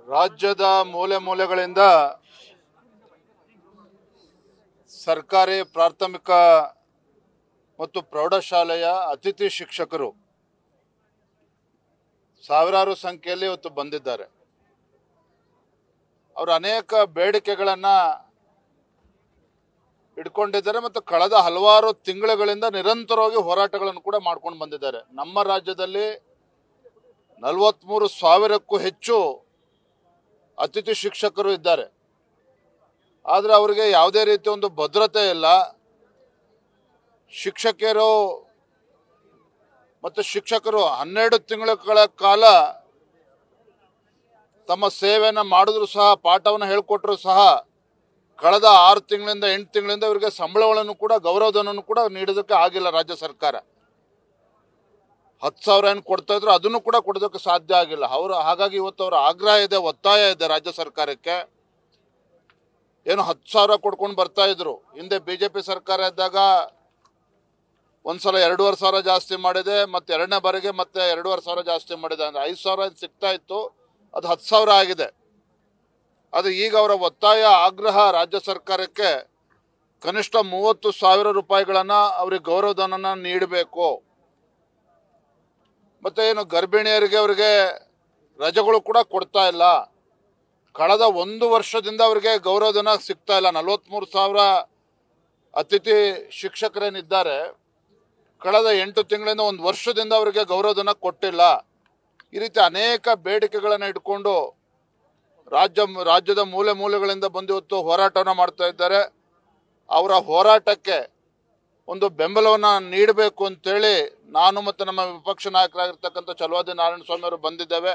ರಾಜ್ಯದ ಮೂಲೆ ಮೂಲೆಗಳಿಂದ ಸರ್ಕಾರಿ ಪ್ರಾಥಮಿಕ ಮತ್ತು ಪ್ರೌಢಶಾಲೆಯ ಅತಿಥಿ ಶಿಕ್ಷಕರು ಸಾವಿರಾರು ಸಂಖ್ಯೆಯಲ್ಲಿ ಇವತ್ತು ಬಂದಿದ್ದಾರೆ. ಅವರು ಅನೇಕ ಬೇಡಿಕೆಗಳನ್ನು ಇಟ್ಕೊಂಡಿದ್ದಾರೆ ಮತ್ತು ಕಳೆದ ಹಲವಾರು ತಿಂಗಳುಗಳಿಂದ ನಿರಂತರವಾಗಿ ಹೋರಾಟಗಳನ್ನು ಕೂಡ ಮಾಡ್ಕೊಂಡು ಬಂದಿದ್ದಾರೆ. ನಮ್ಮ ರಾಜ್ಯದಲ್ಲಿ 43,000ಕ್ಕೂ ಹೆಚ್ಚು ಅತಿಥಿ ಶಿಕ್ಷಕರು ಇದ್ದಾರೆ. ಆದರೆ ಅವರಿಗೆ ಯಾವುದೇ ರೀತಿಯ ಒಂದು ಭದ್ರತೆ ಇಲ್ಲ. ಶಿಕ್ಷಕಿಯರು ಮತ್ತು ಶಿಕ್ಷಕರು 12 ತಿಂಗಳ ಕಾಲ ತಮ್ಮ ಸೇವೆಯನ್ನು ಮಾಡಿದ್ರು ಸಹ, ಪಾಠವನ್ನು ಹೇಳಿಕೊಟ್ರು ಸಹ, ಕಳೆದ 6 ತಿಂಗಳಿಂದ 8 ತಿಂಗಳಿಂದ ಇವರಿಗೆ ಸಂಬಳಗಳನ್ನು ಕೂಡ, ಗೌರವಧನವನ್ನು ಕೂಡ ನೀಡೋದಕ್ಕೆ ಆಗಿಲ್ಲ ರಾಜ್ಯ ಸರ್ಕಾರ. 10,000 ಏನು ಕೊಡ್ತಾ ಇದ್ರು, ಅದನ್ನು ಕೂಡ ಕೊಡೋದಕ್ಕೆ ಸಾಧ್ಯ ಆಗಿಲ್ಲ ಹಾಗಾಗಿ ಇವತ್ತು ಅವರ ಆಗ್ರಹ ಇದೆ, ಒತ್ತಾಯ ಇದೆ ರಾಜ್ಯ ಸರ್ಕಾರಕ್ಕೆ. ಏನು 10,000 ಕೊಡ್ಕೊಂಡು ಬರ್ತಾ ಇದ್ರು. ಹಿಂದೆ ಬಿಜೆಪಿ ಸರ್ಕಾರ ಇದ್ದಾಗ ಒಂದ್ಸಲ 2,500 ಜಾಸ್ತಿ ಮಾಡಿದೆ, ಮತ್ತೆ ಎರಡನೇ ಬಾರಿಗೆ ಮತ್ತೆ 2,500 ಜಾಸ್ತಿ ಮಾಡಿದೆ. ಅಂದ್ರೆ 5,000 ಸಿಗ್ತಾ ಇತ್ತು, ಅದು 10,000 ಆಗಿದೆ. ಅದು ಈಗ ಅವರ ಒತ್ತಾಯ, ಆಗ್ರಹ ರಾಜ್ಯ ಸರ್ಕಾರಕ್ಕೆ ಕನಿಷ್ಠ 30,000 ರೂಪಾಯಿಗಳನ್ನ ಅವರಿಗೆ ಗೌರವಧನನ ನೀಡಬೇಕು. ಮತ್ತೆ ಏನು ಗರ್ಭಿಣಿಯರಿಗೆ ಅವರಿಗೆ ರಜೆಗಳು ಕೂಡ ಕೊಡ್ತಾ ಇಲ್ಲ. ಕಳೆದ 1 ವರ್ಷದಿಂದ ಅವರಿಗೆ ಗೌರವಧನ ಸಿಗ್ತಾ ಇಲ್ಲ. 43,000 ಅತಿಥಿ ಶಿಕ್ಷಕರೇನಿದ್ದಾರೆ, ಕಳೆದ 8 ತಿಂಗಳಿಂದ 1 ವರ್ಷದಿಂದ ಅವರಿಗೆ ಗೌರವಧನ ಕೊಟ್ಟಿಲ್ಲ. ಈ ರೀತಿ ಅನೇಕ ಬೇಡಿಕೆಗಳನ್ನು ಇಟ್ಕೊಂಡು ರಾಜ್ಯದ ಮೂಲೆ ಮೂಲೆಗಳಿಂದ ಬಂದು ಇವತ್ತು ಹೋರಾಟವನ್ನು ಮಾಡ್ತಾ ಇದ್ದಾರೆ. ಅವರ ಹೋರಾಟಕ್ಕೆ ಒಂದು ಬೆಂಬಲವನ್ನು ನೀಡಬೇಕು ಅಂತೇಳಿ ನಾನು ಮತ್ತು ನಮ್ಮ ವಿಪಕ್ಷ ನಾಯಕರಾಗಿರ್ತಕ್ಕಂಥ ಛಲವಾದಿ ನಾರಾಯಣಸ್ವಾಮಿ ಅವರು ಬಂದಿದ್ದೇವೆ.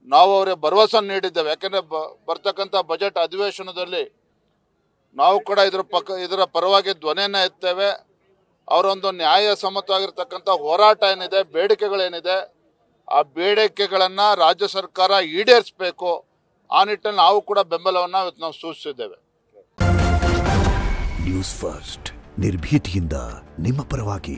ನಾವು ಅವರಿಗೆ ಭರವಸೆ ನೀಡಿದ್ದೇವೆ. ಯಾಕೆಂದರೆ ಬರ್ತಕ್ಕಂಥ ಬಜೆಟ್ ಅಧಿವೇಶನದಲ್ಲಿ ನಾವು ಕೂಡ ಇದರ ಪರವಾಗಿ ಧ್ವನಿಯನ್ನು ಎತ್ತೇವೆ. ಅವರೊಂದು ನ್ಯಾಯಸಮ್ಮತವಾಗಿರ್ತಕ್ಕಂಥ ಹೋರಾಟ ಏನಿದೆ, ಬೇಡಿಕೆಗಳೇನಿದೆ, ಆ ಬೇಡಿಕೆಗಳನ್ನು ರಾಜ್ಯ ಸರ್ಕಾರ ಈಡೇರಿಸಬೇಕು. ಆ ನಿಟ್ಟಿನಲ್ಲಿ ನಾವು ಕೂಡ ಬೆಂಬಲವನ್ನು ಇವತ್ತು ನಾವು ಸೂಚಿಸಿದ್ದೇವೆ. ನ್ಯೂಸ್ ಫಸ್ಟ್, ನಿರ್ಭೀತಿಯಿಂದ ನಿಮ್ಮ ಪರವಾಗಿ.